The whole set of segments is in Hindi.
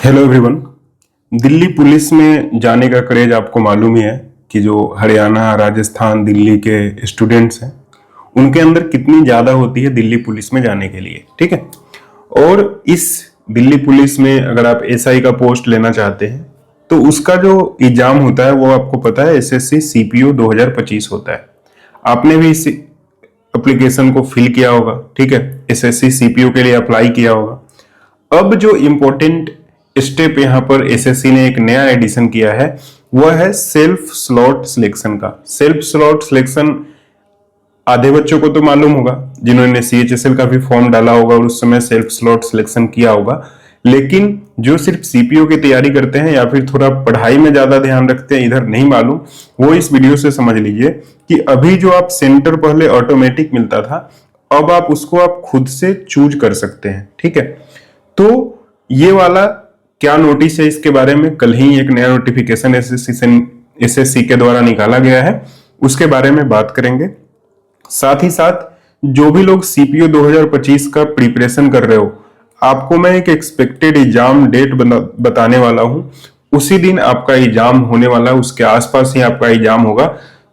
Hello everyone. दिल्ली पुलिस में जाने का क्रेज आपको मालूम ही है कि जो हरियाणा, राजस्थान, दिल्ली के स्टूडेंट्स हैं उनके अंदर कितनी ज़्यादा होती है दिल्ली पुलिस में जाने के लिए। ठीक है। और इस दिल्ली पुलिस में अगर आप एसआई का पोस्ट लेना चाहते हैं तो उसका जो एग्जाम होता है वो आपको पता है एसएससी सीपीओ 2025 होता है। आपने भी इस एप्लीकेशन को फिल किया होगा। ठीक है, एसएससी सीपीओ के लिए अप्लाई किया होगा। अब जो इम्पोर्टेंट स्टेप यहाँ पर एसएससी ने एक नया एडिशन किया है वह है सेल्फ स्लॉट सिलेक्शन का। सेल्फ स्लॉट सिलेक्शन आधे बच्चों को तो मालूम होगा जिन्होंने सीएचएसएल का भी फॉर्म डाला होगा और उस समय सेल्फ स्लॉट सिलेक्शन किया होगा, लेकिन जो सिर्फ सीपीओ की तैयारी करते हैं या फिर थोड़ा पढ़ाई में ज्यादा ध्यान रखते हैं, इधर नहीं मालूम, वो इस वीडियो से समझ लीजिए कि अभी जो आप सेंटर पहले ऑटोमेटिक मिलता था अब आप उसको आप खुद से चूज कर सकते हैं। ठीक है, तो ये वाला क्या नोटिस है इसके बारे में कल ही एक नया नोटिफिकेशन एसएससी के द्वारा निकाला गया है, उसके बारे में बात करेंगे। साथ ही साथ जो भी लोग सीपीओ 2025 का प्रिपरेशन कर रहे हो, आपको मैं एक एक्सपेक्टेड एग्जाम डेट बताने वाला हूं। उसी दिन आपका एग्जाम होने वाला है, उसके आसपास ही आपका एग्जाम होगा।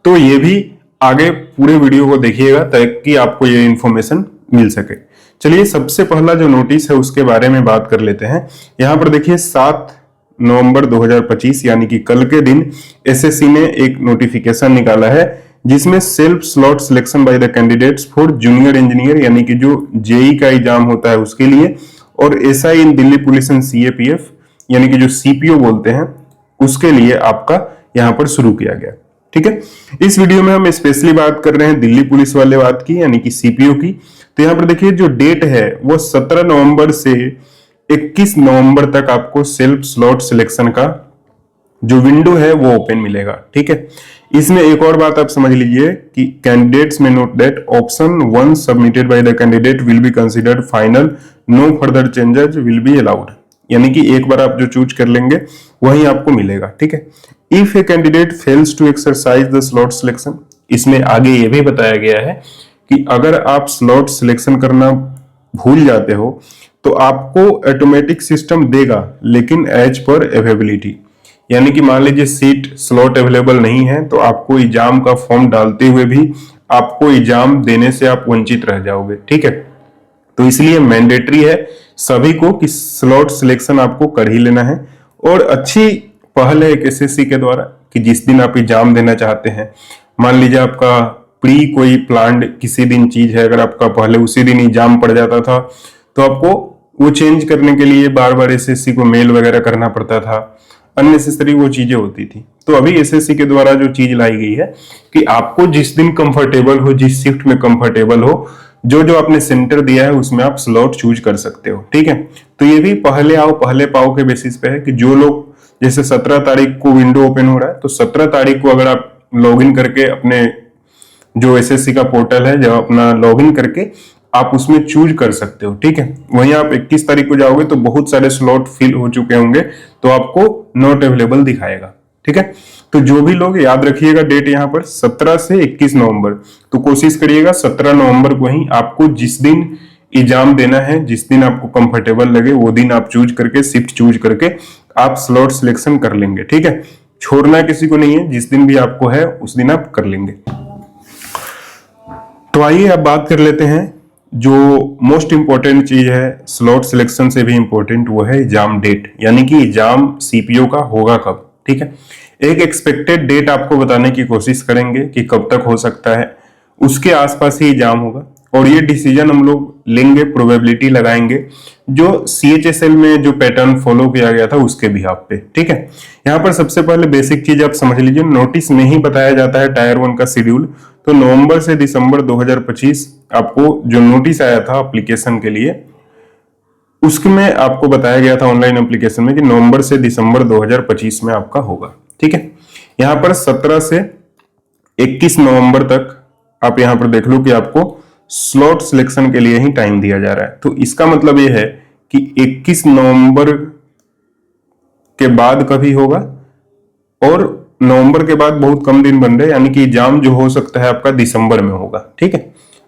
तो ये भी आगे पूरे वीडियो को देखिएगा ताकि आपको ये इंफॉर्मेशन मिल सके। चलिए सबसे पहला जो नोटिस है उसके बारे में बात कर लेते हैं। यहां पर देखिए 7 नवंबर 2025 यानी कि कल के दिन एसएससी ने एक नोटिफिकेशन निकाला है जिसमें self slot selection by the candidates for junior engineer यानी कि जो जेई का एग्जाम होता है उसके लिए, और SI in Delhi police and CAPF यानी कि जो सीपीओ बोलते हैं उसके लिए आपका यहां पर शुरू किया गया। ठीक है, इस वीडियो में हम स्पेशली बात कर रहे हैं दिल्ली पुलिस वाले बात की यानी कि सीपीओ की। तो यहां पर देखिए जो डेट है वो 17 नवंबर से 21 नवंबर तक आपको सेल्फ स्लॉट सिलेक्शन का जो विंडो है वो ओपन मिलेगा। ठीक है, इसमें एक और बात आप समझ लीजिए कि candidates may note that option 1 submitted by the candidate will be considered final, no further changes will be allowed, यानी कि एक बार आप जो चूज कर लेंगे वही आपको मिलेगा। ठीक है, if a candidate fails to exercise the slot selection, इसमें आगे ये भी बताया गया है कि अगर आप स्लॉट सिलेक्शन करना भूल जाते हो तो आपको ऑटोमेटिक सिस्टम देगा लेकिन एज पर अवेलेबिलिटी, यानी कि मान लीजिए सीट स्लॉट अवेलेबल नहीं है तो आपको एग्जाम का फॉर्म डालते हुए भी आपको एग्जाम देने से आप वंचित रह जाओगे। ठीक है, तो इसलिए मैंडेटरी है सभी को कि स्लॉट सिलेक्शन आपको कर ही लेना है। और अच्छी पहल है एक एसएससी के द्वारा कि जिस दिन आप एग्जाम देना चाहते हैं, मान लीजिए आपका प्री कोई प्लान्ड किसी दिन चीज है, अगर आपका पहले उसी दिन एग्जाम पड़ जाता था तो आपको वो चेंज करने के लिए बार बार एसएससी को मेल वगैरह करना पड़ता था, अननेसेसरी वो चीजें होती थी। तो अभी एसएससी के द्वारा जो चीज लाई गई है कि आपको जिस दिन कंफर्टेबल हो, जिस शिफ्ट में कंफर्टेबल हो, जो जो आपने सेंटर दिया है उसमें आप स्लॉट चूज कर सकते हो। ठीक है, तो ये भी पहले आओ पहले पाओ के बेसिस पे है कि जो लोग जैसे 17 तारीख को विंडो ओपन हो रहा है तो 17 तारीख को अगर आप लॉगिन करके अपने जो एसएससी का पोर्टल है जब अपना लॉगिन करके आप उसमें चूज कर सकते हो। ठीक है, वहीं आप 21 तारीख को जाओगे तो बहुत सारे स्लॉट फिल हो चुके होंगे तो आपको नॉट अवेलेबल दिखाएगा। ठीक है, तो जो भी लोग याद रखिएगा डेट यहाँ पर 17 से 21 नवंबर, तो कोशिश करिएगा 17 नवंबर को ही आपको जिस दिन एग्जाम देना है, जिस दिन आपको कंफर्टेबल लगे वो दिन आप चूज करके शिफ्ट चूज करके आप स्लॉट सिलेक्शन कर लेंगे। ठीक है, छोड़ना किसी को नहीं है, जिस दिन भी आपको है उस दिन आप कर लेंगे। तो आइए अब बात कर लेते हैं जो मोस्ट इंपॉर्टेंट चीज है स्लॉट सिलेक्शन से भी इंपॉर्टेंट, वो है एग्जाम डेट, यानी कि एग्जाम सीपीओ का होगा कब। ठीक है, एक एक्सपेक्टेड डेट आपको बताने की कोशिश करेंगे कि कब तक हो सकता है, उसके आसपास ही एग्जाम होगा और ये डिसीजन हम लोग लेंगे, प्रोबेबिलिटी लगाएंगे जो सीएचएसएल में जो पैटर्न फॉलो किया गया था उसके बिहाफ पे। ठीक है, यहाँ पर सबसे पहले बेसिक चीज आप समझ लीजिए, नोटिस में ही बताया जाता है टायर 1 का शेड्यूल। तो नवंबर से दिसंबर 2025 आपको जो नोटिस आया था एप्लीकेशन के लिए उसमें आपको बताया गया था ऑनलाइन एप्लीकेशन में कि नवंबर से दिसंबर 2025 में आपका होगा। ठीक है, यहाँ पर 17 से 21 नवंबर तक आप यहाँ पर देख लो कि आपको स्लॉट सिलेक्शन के लिए ही टाइम दिया जा रहा है। तो इसका मतलब ये है कि 21 नवंबर के बाद कभी होगा और नवंबर के बाद बहुत कम दिन बन रहे, यानी कि एग्जाम जो हो सकता है आपका दिसंबर में होगा। ठीक है,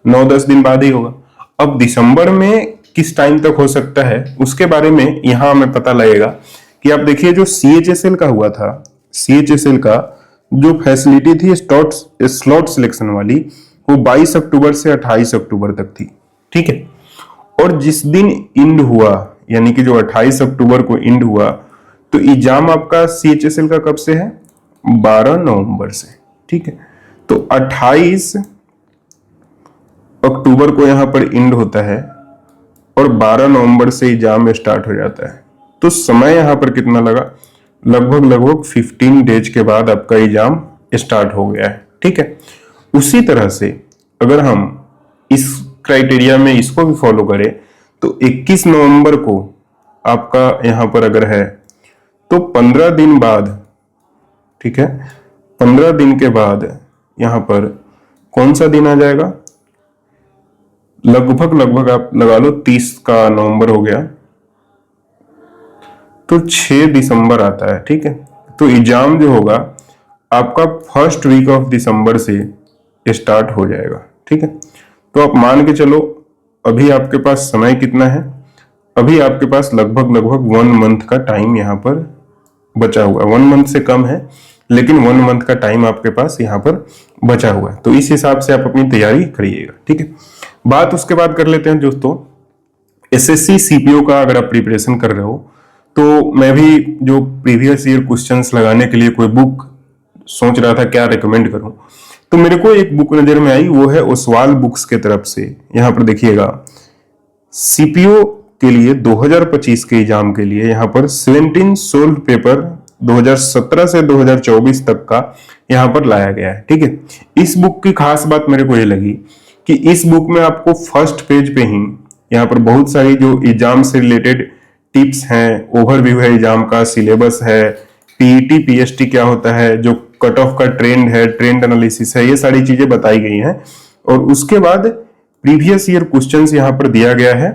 9-10 दिन बाद ही होगा। अब दिसंबर में किस टाइम तक हो सकता है उसके बारे में यहाँ हमें पता लगेगा कि आप देखिए जो CHSL का हुआ था, CHSL का जो फैसिलिटी थी स्लॉट सिलेक्शन वाली, वो 22 अक्टूबर से 28 अक्टूबर तक थी, ठीक है। और जिस दिन इंड हुआ, यानी कि जो 28 अक्टूबर को इंड हुआ, तो एग्जाम आपका CHSL का कब से है? 12 नवंबर से, ठीक है। तो 28 अक्टूबर को यहां पर इंड होता है और 12 नवंबर से एग्जाम स्टार्ट हो जाता है। तो समय यहां पर कितना लगा? लगभग 15 डेज के बाद आपका एग्जाम स्टार्ट हो गया है, ठीक है। उसी तरह से अगर हम इस क्राइटेरिया में इसको भी फॉलो करें तो 21 नवंबर को आपका यहां पर अगर है तो 15 दिन बाद, ठीक है, 15 दिन के बाद यहां पर कौन सा दिन आ जाएगा? लगभग आप लगा लो 30 का नवंबर हो गया, तो 6 दिसंबर आता है, ठीक है। तो एग्जाम जो होगा आपका फर्स्ट वीक ऑफ दिसंबर से स्टार्ट हो जाएगा, ठीक है। तो आप मान के चलो अभी आपके पास समय कितना है? अभी आपके पास लगभग 1 मंथ का टाइम यहाँ पर बचा हुआ है। 1 मंथ से कम है, लेकिन 1 मंथ का टाइम आपके पास यहाँ पर बचा हुआ है। तो इस हिसाब से आप अपनी तैयारी करिएगा, ठीक है। बात उसके बाद कर लेते हैं दोस्तों, SSC CPO का अगर आप प्रिपरेशन कर रहे हो तो मैं भी जो प्रीवियस ईयर क्वेश्चंस लगाने के लिए कोई बुक सोच रहा था क्या रिकमेंड करूं, तो मेरे को एक बुक नजर में आई, वो है ओसवाल बुक्स के तरफ से। यहां पर देखिएगा CPO के लिए 2025 के एग्जाम के लिए यहां पर 17 सोल्व पेपर 2017 से 2024 तक का यहां पर लाया गया है, ठीक है। इस बुक की खास बात मेरे को ये लगी कि इस बुक में आपको फर्स्ट पेज पे ही यहाँ पर बहुत सारी जो एग्जाम से रिलेटेड टिप्स हैं, ओवरव्यू है एग्जाम का, सिलेबस है, PET PST क्या होता है, जो कट ऑफ का ट्रेंड है, ट्रेंड एनालिसिस है, ये सारी चीजें बताई गई हैं। और उसके बाद प्रीवियस ईयर क्वेश्चंस यहाँ पर दिया गया है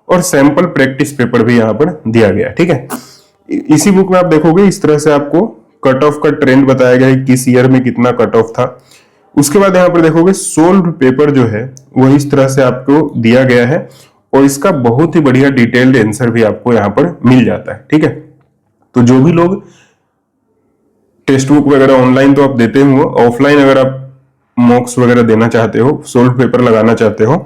और सैंपल प्रैक्टिस पेपर भी यहाँ पर दिया गया है, ठीक है। इसी बुक में आप देखोगे इस तरह से आपको कट ऑफ का ट्रेंड बताया गया है, किस ईयर में कितना कट ऑफ था। उसके बाद यहाँ पर देखोगे सोल्व पेपर जो है वो इस तरह से आपको दिया गया है और इसका बहुत ही बढ़िया डिटेल्ड आंसर भी आपको यहाँ पर मिल जाता है, ठीक है। तो जो भी लोग टेक्स्ट बुक वगैरह ऑनलाइन तो आप देते हो, ऑफलाइन अगर आप मॉक्स वगैरह देना चाहते हो, सोल्व पेपर लगाना चाहते हो,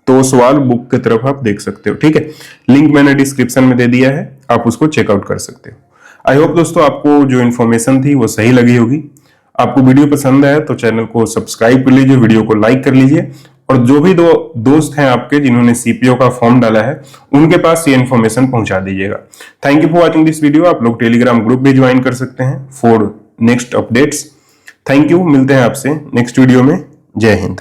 तो सवाल बुक की तरफ आप देख सकते हो, ठीक है। लिंक मैंने डिस्क्रिप्शन में दे दिया है, आप उसको चेकआउट कर सकते हो। आई होप दोस्तों आपको जो इन्फॉर्मेशन थी वो सही लगी होगी। आपको वीडियो पसंद आया तो चैनल को सब्सक्राइब कर लीजिए, वीडियो को लाइक कर लीजिए, और जो भी दोस्त हैं आपके जिन्होंने CPO का फॉर्म डाला है उनके पास ये इन्फॉर्मेशन पहुंचा दीजिएगा। Thank you for watching this video. आप लोग टेलीग्राम ग्रुप भी ज्वाइन कर सकते हैं for next updates. Thank you, मिलते हैं आपसे नेक्स्ट वीडियो में। जय हिंद।